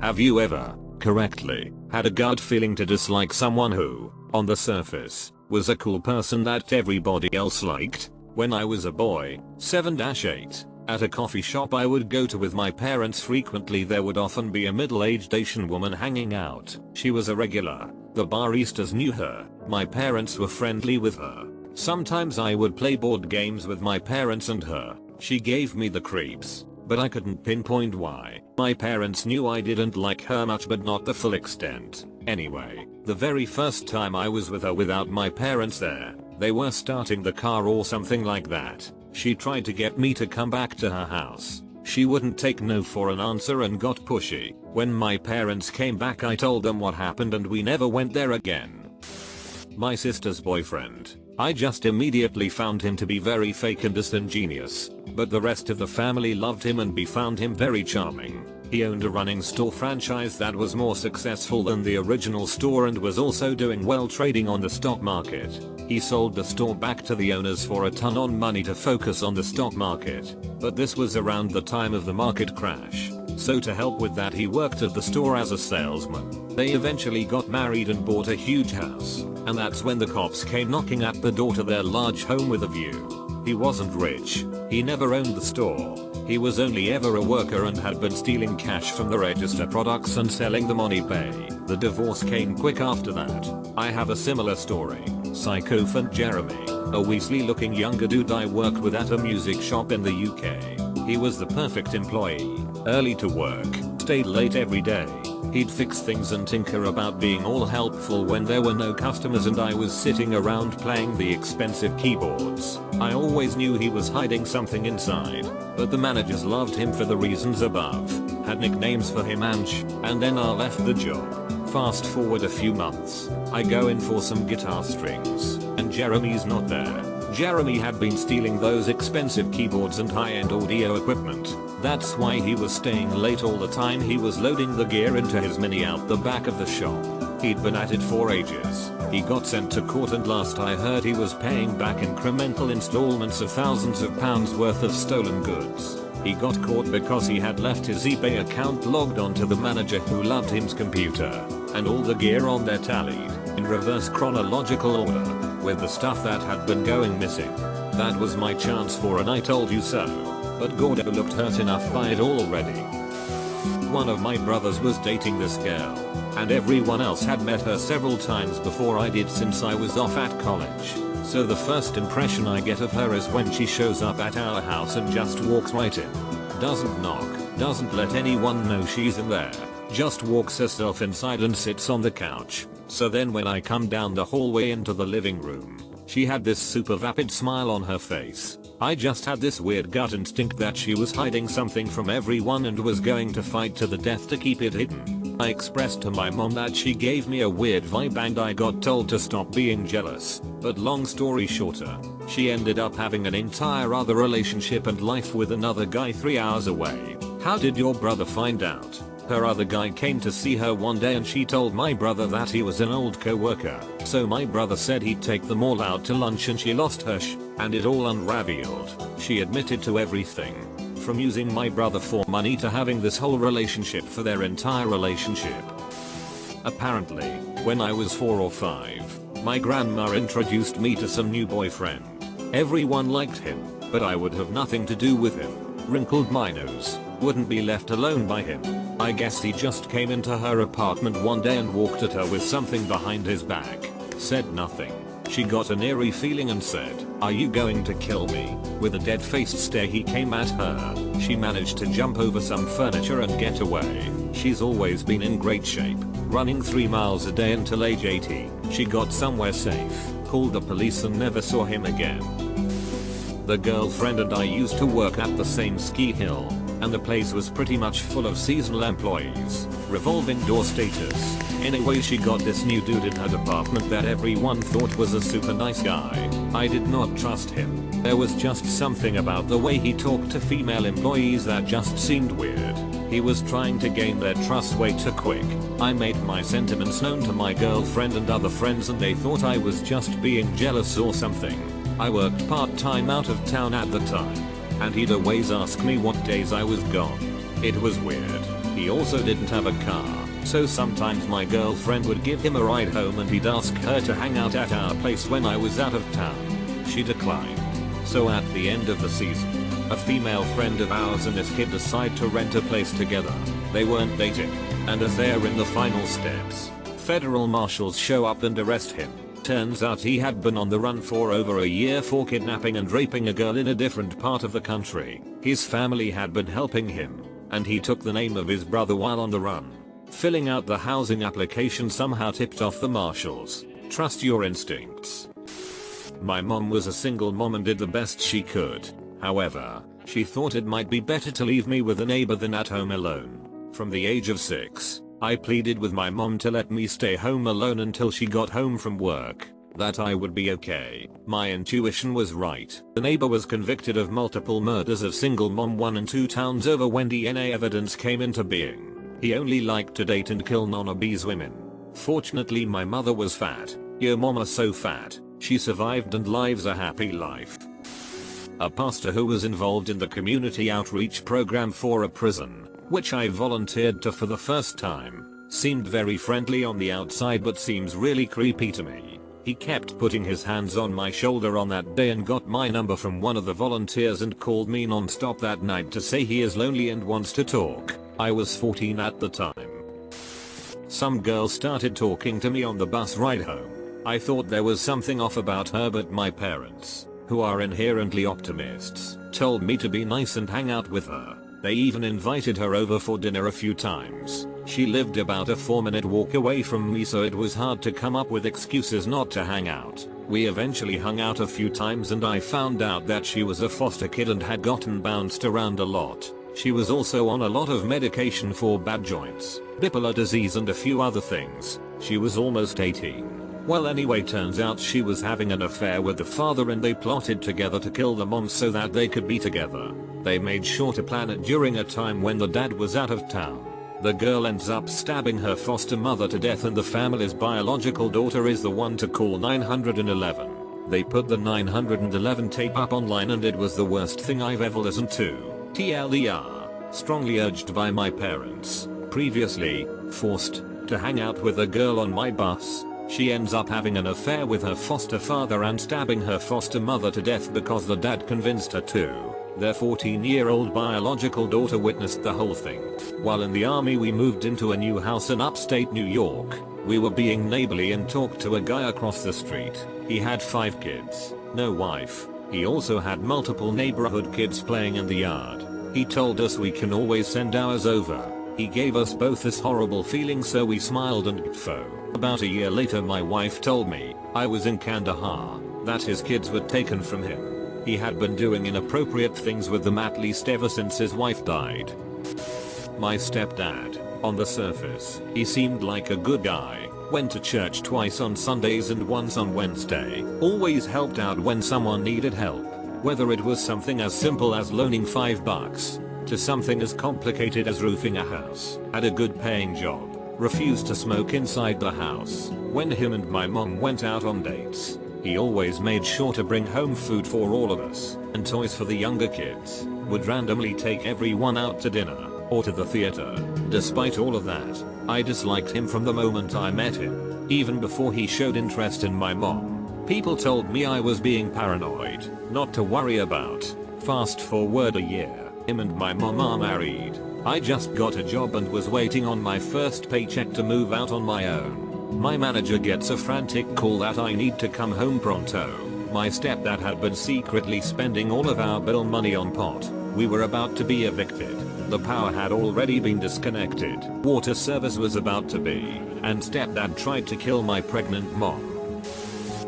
Have you ever, correctly, had a gut feeling to dislike someone who, on the surface, was a cool person that everybody else liked? When I was a boy, 7-8, at a coffee shop I would go to with my parents frequently, there would often be a middle-aged Asian woman hanging out. She was a regular. The baristas knew her. My parents were friendly with her. Sometimes I would play board games with my parents and her. She gave me the creeps, but I couldn't pinpoint why. My parents knew I didn't like her much, but not the full extent. Anyway, the very first time I was with her without my parents there, they were starting the car or something like that. She tried to get me to come back to her house. She wouldn't take no for an answer and got pushy. When my parents came back I told them what happened and we never went there again. My sister's boyfriend. I just immediately found him to be very fake and disingenuous, but the rest of the family loved him and we found him very charming. He owned a running store franchise that was more successful than the original store and was also doing well trading on the stock market. He sold the store back to the owners for a ton of money to focus on the stock market, but this was around the time of the market crash. So to help with that he worked at the store as a salesman. They eventually got married and bought a huge house, and that's when the cops came knocking at the door to their large home with a view. He wasn't rich. He never owned the store. He was only ever a worker and had been stealing cash from the register products and selling them on eBay. The divorce came quick after that. I have a similar story. Sycophant Jeremy, a Weasley looking younger dude I worked with at a music shop in the UK. He was the perfect employee. Early to work, stayed late every day. He'd fix things and tinker about being all helpful when there were no customers and I was sitting around playing the expensive keyboards. I always knew he was hiding something inside, but the managers loved him for the reasons above, had nicknames for him and then I left the job. Fast forward a few months, I go in for some guitar strings, and Jeremy's not there. Jeremy had been stealing those expensive keyboards and high-end audio equipment. That's why he was staying late all the time. He was loading the gear into his Mini out the back of the shop. He'd been at it for ages. He got sent to court and last I heard he was paying back incremental installments of thousands of pounds worth of stolen goods. He got caught because he had left his eBay account logged onto the manager who loved him's computer, and all the gear on there tallied, in reverse chronological order, with the stuff that had been going missing. That was my chance for an I told you so, but Gordo looked hurt enough by it already. One of my brothers was dating this girl, and everyone else had met her several times before I did since I was off at college. So the first impression I get of her is when she shows up at our house and just walks right in. Doesn't knock, doesn't let anyone know she's in there, just walks herself inside and sits on the couch. So then when I come down the hallway into the living room, she had this super vapid smile on her face. I just had this weird gut instinct that she was hiding something from everyone and was going to fight to the death to keep it hidden. I expressed to my mom that she gave me a weird vibe and I got told to stop being jealous, but long story shorter, she ended up having an entire other relationship and life with another guy 3 hours away. How did your brother find out? Her other guy came to see her one day and she told my brother that he was an old co-worker. So my brother said he'd take them all out to lunch and she lost her and it all unraveled. She admitted to everything, from using my brother for money to having this whole relationship for their entire relationship. Apparently, when I was 4 or 5, my grandma introduced me to some new boyfriend. Everyone liked him, but I would have nothing to do with him. Wrinkled my nose, wouldn't be left alone by him. I guess he just came into her apartment one day and walked at her with something behind his back. Said nothing. She got an eerie feeling and said, "Are you going to kill me?" With a dead-faced stare he came at her. She managed to jump over some furniture and get away. She's always been in great shape, running 3 miles a day until age 18. She got somewhere safe, called the police and never saw him again. The girlfriend and I used to work at the same ski hill, and the place was pretty much full of seasonal employees, revolving door status. Anyway, she got this new dude in her department that everyone thought was a super nice guy. I did not trust him. There was just something about the way he talked to female employees that just seemed weird. He was trying to gain their trust way too quick. I made my sentiments known to my girlfriend and other friends and they thought I was just being jealous or something. I worked part-time out of town at the time, and he'd always ask me what days I was gone. It was weird. He also didn't have a car, so sometimes my girlfriend would give him a ride home and he'd ask her to hang out at our place when I was out of town. She declined. So at the end of the season, a female friend of ours and this kid decide to rent a place together. They weren't dating, and as they're in the final steps, federal marshals show up and arrest him. Turns out he had been on the run for over a year for kidnapping and raping a girl in a different part of the country. His family had been helping him, and he took the name of his brother while on the run. Filling out the housing application somehow tipped off the marshals. Trust your instincts. My mom was a single mom and did the best she could. However, she thought it might be better to leave me with a neighbor than at home alone. From the age of 6, I pleaded with my mom to let me stay home alone until she got home from work, that I would be okay. My intuition was right. The neighbor was convicted of multiple murders of single mom 1 and 2 towns over when DNA evidence came into being. He only liked to date and kill non-obese women. Fortunately my mother was fat. Your mama's so fat, she survived and lives a happy life. A pastor who was involved in the community outreach program for a prison, which I volunteered to for the first time, seemed very friendly on the outside but seems really creepy to me. He kept putting his hands on my shoulder on that day and got my number from one of the volunteers and called me non-stop that night to say he is lonely and wants to talk. I was 14 at the time. Some girl started talking to me on the bus ride home. I thought there was something off about her, but my parents, who are inherently optimists, told me to be nice and hang out with her. They even invited her over for dinner a few times. She lived about a 4-minute walk away from me, so it was hard to come up with excuses not to hang out. We eventually hung out a few times and I found out that she was a foster kid and had gotten bounced around a lot. She was also on a lot of medication for bad joints, bipolar disease and a few other things. She was almost 18. Well anyway, turns out she was having an affair with the father and they plotted together to kill the mom so that they could be together. They made sure to plan it during a time when the dad was out of town. The girl ends up stabbing her foster mother to death and the family's biological daughter is the one to call 911. They put the 911 tape up online and it was the worst thing I've ever listened to. TLDR, strongly urged by my parents. Previously, forced to hang out with a girl on my bus. She ends up having an affair with her foster father and stabbing her foster mother to death because the dad convinced her to. Their 14-year-old biological daughter witnessed the whole thing. While in the army we moved into a new house in upstate New York. We were being neighborly and talked to a guy across the street. He had 5 kids, no wife. He also had multiple neighborhood kids playing in the yard. He told us we can always send ours over. He gave us both this horrible feeling, so we smiled and gfo. About a year later my wife told me, I was in Kandahar, that his kids were taken from him. He had been doing inappropriate things with them at least ever since his wife died. My stepdad, on the surface, he seemed like a good guy, went to church twice on Sundays and once on Wednesday, always helped out when someone needed help, whether it was something as simple as loaning $5 to something as complicated as roofing a house. Had a good paying job, refused to smoke inside the house. When him and my mom went out on dates, he always made sure to bring home food for all of us, and toys for the younger kids, would randomly take everyone out to dinner, or to the theater. Despite all of that, I disliked him from the moment I met him, even before he showed interest in my mom. People told me I was being paranoid, not to worry about. Fast forward a year, him and my mom are married. I just got a job and was waiting on my first paycheck to move out on my own. My manager gets a frantic call that I need to come home pronto. My stepdad had been secretly spending all of our bill money on pot. We were about to be evicted. The power had already been disconnected. Water service was about to be. And stepdad tried to kill my pregnant mom.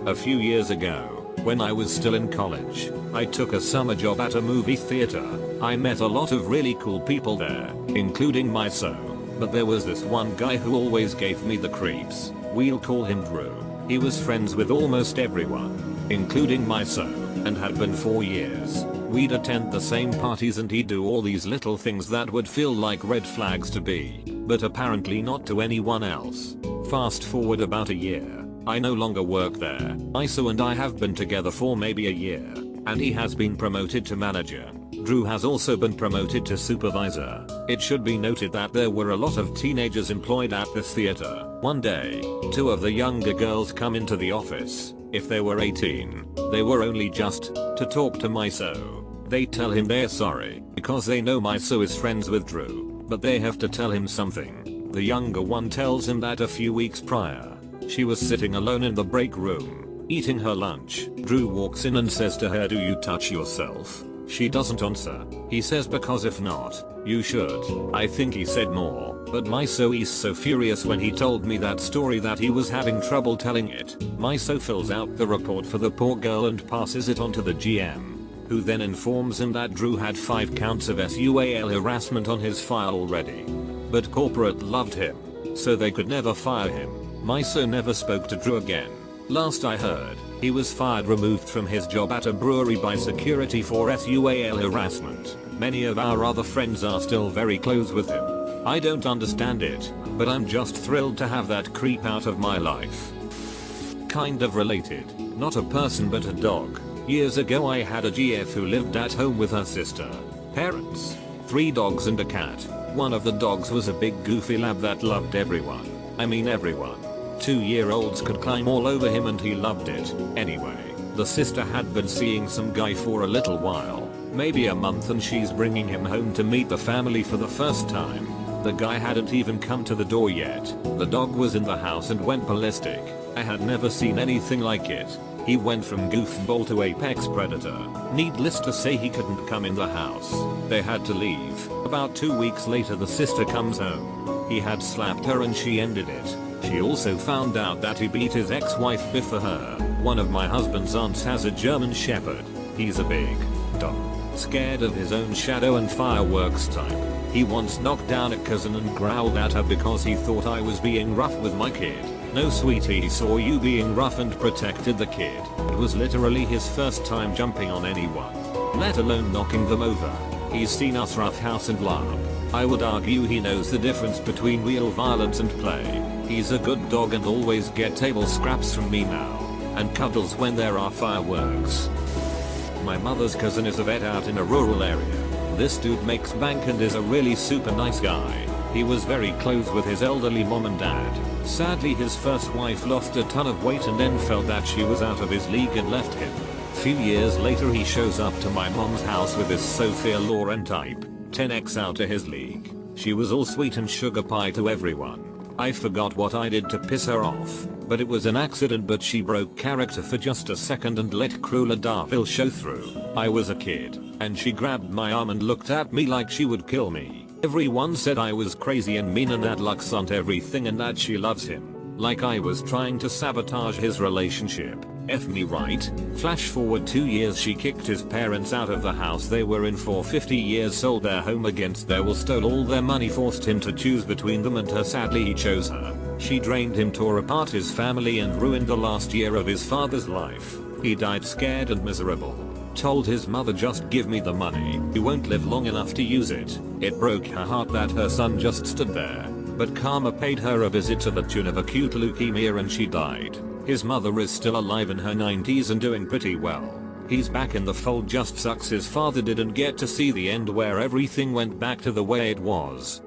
A few years ago, when I was still in college, I took a summer job at a movie theater. I met a lot of really cool people there, including myself. But there was this one guy who always gave me the creeps. We'll call him Drew. He was friends with almost everyone, including myself, and had been for years. We'd attend the same parties and he'd do all these little things that would feel like red flags to me, but apparently not to anyone else. Fast forward about a year. I no longer work there. ISO and I have been together for maybe a year, and he has been promoted to manager. Drew has also been promoted to supervisor. It should be noted that there were a lot of teenagers employed at this theater. One day, two of the younger girls come into the office. If they were 18, they were only just to talk to Miso. They tell him they're sorry because they know Miso is friends with Drew, but they have to tell him something. The younger one tells him that a few weeks prior, she was sitting alone in the break room, eating her lunch. Drew walks in and says to her, "Do you touch yourself?" She doesn't answer. He says, "Because if not, you should." I think he said more, but Miso is so furious when he told me that story that he was having trouble telling it. Miso fills out the report for the poor girl and passes it on to the GM, who then informs him that Drew had 5 counts of SUAL harassment on his file already. But corporate loved him, so they could never fire him. Miso never spoke to Drew again. Last I heard, he was fired, removed from his job at a brewery by security for SUAL harassment. Many of our other friends are still very close with him. I don't understand it, but I'm just thrilled to have that creep out of my life. Kind of related, not a person but a dog. Years ago I had a GF who lived at home with her sister, parents, 3 dogs and a cat. One of the dogs was a big goofy lab that loved everyone. I mean everyone. 2-year-olds could climb all over him and he loved it. Anyway, the sister had been seeing some guy for a little while, maybe a month, and she's bringing him home to meet the family for the first time. The guy hadn't even come to the door yet. The dog was in the house and went ballistic. I had never seen anything like it. He went from goofball to apex predator. Needless to say, he couldn't come in the house. They had to leave. About 2 weeks later the sister comes home. He had slapped her and she ended it. She also found out that he beat his ex-wife Biff for her. One of my husband's aunts has a German Shepherd. He's a big dog, scared of his own shadow and fireworks type. He once knocked down a cousin and growled at her because he thought I was being rough with my kid. No sweetie, he saw you being rough and protected the kid. It was literally his first time jumping on anyone, let alone knocking them over. He's seen us roughhouse and laugh. I would argue he knows the difference between real violence and play. He's a good dog and always get table scraps from me now, and cuddles when there are fireworks. My mother's cousin is a vet out in a rural area. This dude makes bank and is a really super nice guy. He was very close with his elderly mom and dad. Sadly, his first wife lost a ton of weight and then felt that she was out of his league and left him. Few years later he shows up to my mom's house with his Sophia Loren type, 10x out of his league. She was all sweet and sugar pie to everyone. I forgot what I did to piss her off, but it was an accident, but she broke character for just a second and let Cruella de Vil show through. I was a kid, and she grabbed my arm and looked at me like she would kill me. Everyone said I was crazy and mean and that Lux aren't everything and that she loves him. Like I was trying to sabotage his relationship. F me right. Flash forward 2 years, she kicked his parents out of the house they were in for 50 years, sold their home against their will, stole all their money, forced him to choose between them and her. Sadly he chose her. She drained him, tore apart his family and ruined the last year of his father's life. He died scared and miserable. Told his mother, "Just give me the money. You won't live long enough to use it." It broke her heart that her son just stood there. But karma paid her a visit to the tune of acute leukemia and she died. His mother is still alive in her 90s and doing pretty well. He's back in the fold, just sucks his father didn't get to see the end where everything went back to the way it was.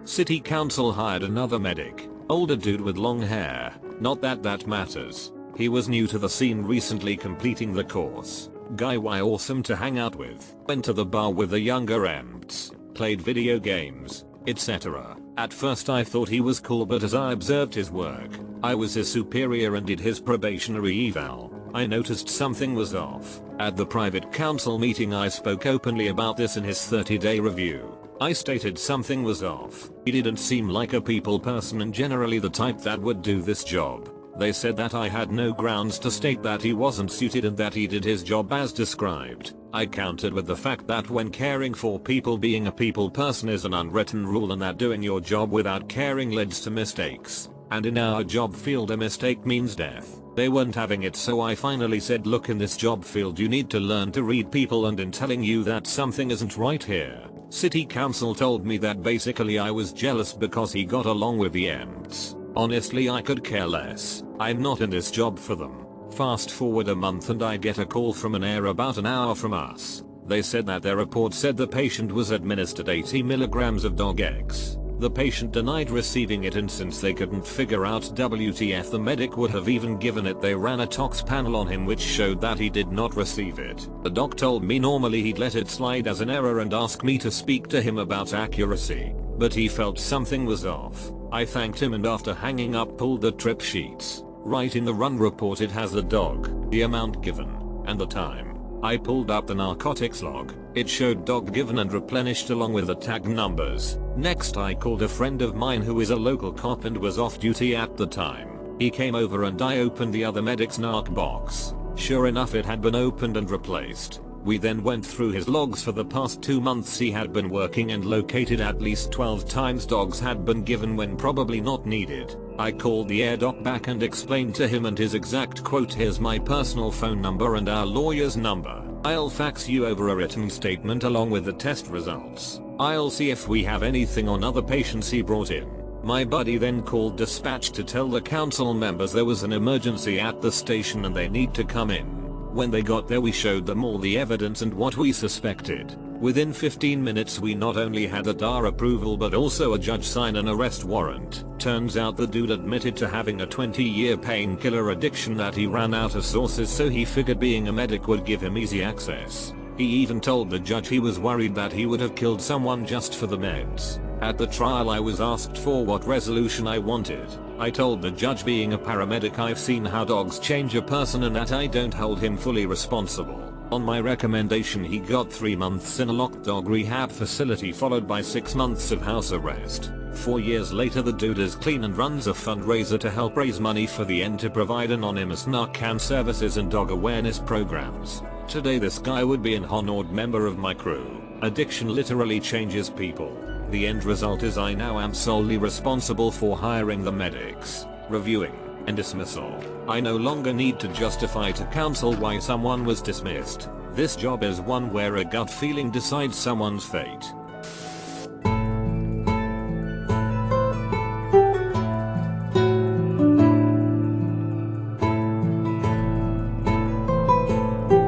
City council hired another medic. Older dude with long hair. Not that that matters. He was new to the scene, recently completing the course. Guy why awesome to hang out with. Went to the bar with the younger emts. Played video games, etc. At first I thought he was cool, but as I observed his work, I was his superior and did his probationary eval, I noticed something was off. At the private council meeting I spoke openly about this in his 30-day review. I stated something was off. He didn't seem like a people person and generally the type that would do this job. They said that I had no grounds to state that he wasn't suited and that he did his job as described. I countered with the fact that when caring for people, being a people person is an unwritten rule and that doing your job without caring leads to mistakes. And in our job field a mistake means death. They weren't having it, so I finally said, "Look, in this job field you need to learn to read people, and in telling you that something isn't right here." City council told me that basically I was jealous because he got along with the emts. Honestly, I could care less. I'm not in this job for them. Fast forward a month and I get a call from an air about an hour from us. They said that their report said the patient was administered 80 milligrams of dog X. The patient denied receiving it, and since they couldn't figure out WTF the medic would have even given it, they ran a tox panel on him which showed that he did not receive it. The doc told me normally he'd let it slide as an error and ask me to speak to him about accuracy, but he felt something was off. I thanked him and after hanging up pulled the trip sheets. Right in the run report it has the dog, the amount given, and the time. I pulled up the narcotics log. It showed dog given and replenished along with the tag numbers. Next I called a friend of mine who is a local cop and was off duty at the time. He came over and I opened the other medic's narc box. Sure enough it had been opened and replaced. We then went through his logs for the past 2 months he had been working and located at least 12 times dogs had been given when probably not needed. I called the air doc back and explained to him and his exact quote, "Here's my personal phone number and our lawyer's number. I'll fax you over a written statement along with the test results. I'll see if we have anything on other patients he brought in." My buddy then called dispatch to tell the council members there was an emergency at the station and they need to come in. When they got there we showed them all the evidence and what we suspected. Within 15 minutes we not only had a DAR approval but also a judge sign an arrest warrant. Turns out the dude admitted to having a 20-year painkiller addiction that he ran out of sources, so he figured being a medic would give him easy access. He even told the judge he was worried that he would have killed someone just for the meds. At the trial I was asked for what resolution I wanted. I told the judge, being a paramedic I've seen how dogs change a person and that I don't hold him fully responsible. On my recommendation he got 3 months in a locked dog rehab facility followed by 6 months of house arrest. 4 years later the dude is clean and runs a fundraiser to help raise money for the end to provide anonymous Narcan services and dog awareness programs. Today this guy would be an honored member of my crew. Addiction literally changes people. The end result is I now am solely responsible for hiring the medics, reviewing, and dismissal. I no longer need to justify to council why someone was dismissed. This job is one where a gut feeling decides someone's fate.